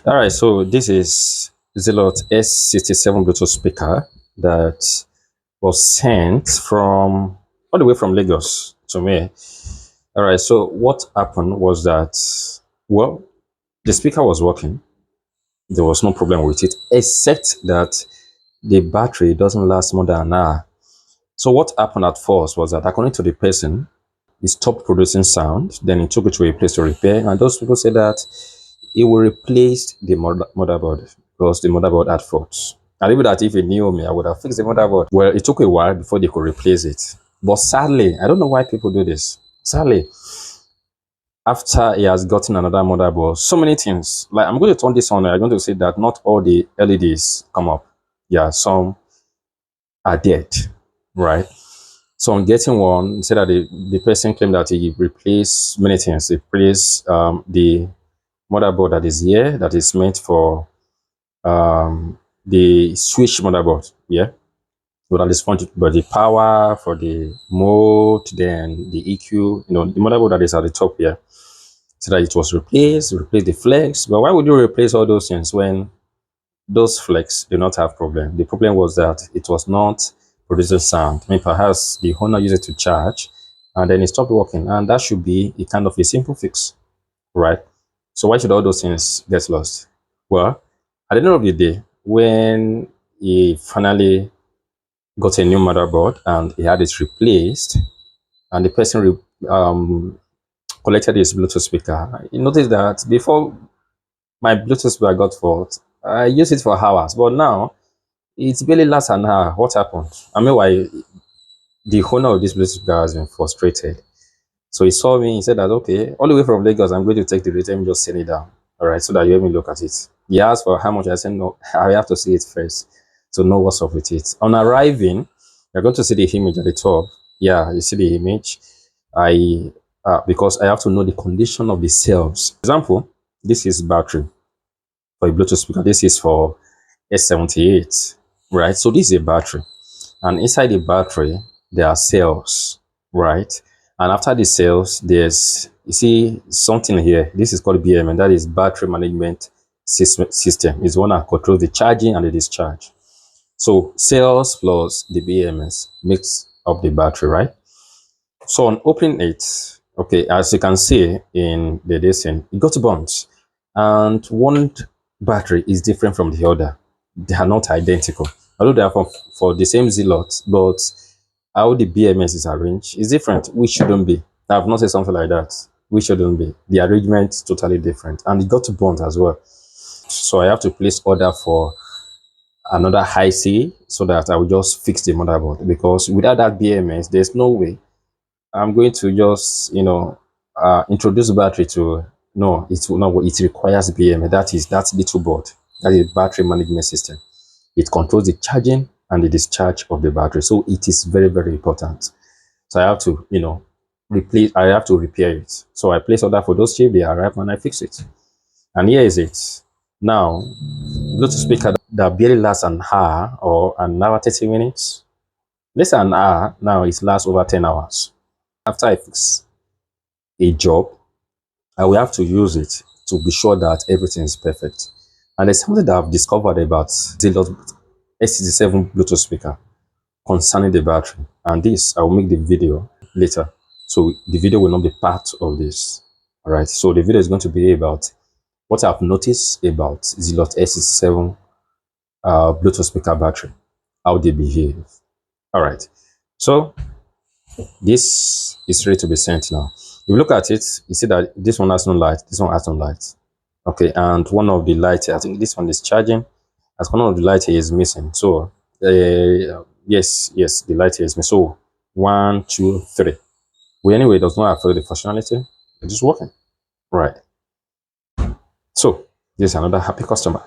All right, so this is Zealot S67 Bluetooth speaker that was sent from all the way from Lagos to me. All right, so what happened was that, well, the speaker was working. There was no problem with it, except that the battery doesn't last more than an hour. So what happened at first was that, according to the person, it stopped producing sound. Then he took it to a place to repair, and those people said that it will replace the motherboard because the motherboard had faults. And even that, if he knew me, I would have fixed the motherboard. Well, it took a while before they could replace it. But sadly, I don't know why people do this. Sadly, after he has gotten another motherboard, so many things. Like, I'm going to turn this on. I'm going to say that not all the LEDs come up. Yeah, some are dead, right? So on getting one, said that the person claimed that he replaced many things. He replaced the motherboard that is here, that is meant for the switch motherboard, yeah, but that is for the power, for the mode, then the EQ, the motherboard that is at the top here. So that it was replaced the flex. But why would you replace all those things when those flex do not have problem? The problem was that it was not producing sound. I mean, perhaps the owner used it to charge and then it stopped working, and that should be a kind of a simple fix, right? So why should all those things get lost? Well, at the end of the day, when he finally got a new motherboard and he had it replaced, and the person collected his Bluetooth speaker, he noticed that before my Bluetooth speaker got fault, I used it for hours, but now it barely lasts an hour. What happened? I mean, why the owner of this Bluetooth speaker has been frustrated. So he saw me, he said that, okay, all the way from Lagos, I'm going to take the rate and just send it down. All right, so that you let me look at it. He asked for how much. I said, no, I have to see it first to know what's up with it. On arriving, you're going to see the image at the top. Yeah, you see the image. Because I have to know the condition of the cells. For example, this is battery for a Bluetooth speaker. This is for S78, right? So this is a battery. And inside the battery, there are cells, right? And after the cells, there's, you see something here. This is called BMS, that is battery management system. It's one that controls the charging and the discharge. So cells plus the BMS makes up the battery, right? So on opening it, okay, as you can see in the descent, it got burnt. And one battery is different from the other. They are not identical. Although they are for the same Zealot, but how the BMS is arranged is different. We shouldn't be. I've not said something like that. We shouldn't be. The arrangement is totally different. And it got burnt as well. So I have to place order for another high C so that I will just fix the motherboard. Because without that BMS, there's no way I'm going to just, introduce battery to, no, it will not work. It requires BMS. That is that little board. That is battery management system. It controls the charging and the discharge of the battery. So it is very, very important. So I have to, I have to repair it. So I place order for those chips, they arrive and I fix it. And here is it. Now, Bluetooth speaker that barely lasts an hour or an hour, 30 minutes. Less than an hour, now it lasts over 10 hours. After I fix a job, I will have to use it to be sure that everything is perfect. And there's something that I've discovered about Zealot S67 Bluetooth speaker concerning the battery. And this, I will make the video later. So the video will not be part of this. All right. So the video is going to be about what I've noticed about Zealot S67 Bluetooth speaker battery, how they behave. All right. So this is ready to be sent now. If you look at it, you see that this one has no light, this one has no light. Okay, and one of the lights, I think this one is charging, as one of the lights here is missing. So yes, the light here is missing. So 1, 2, 3. Well, anyway, it does not affect the functionality. It's just working. Right. So this is another happy customer.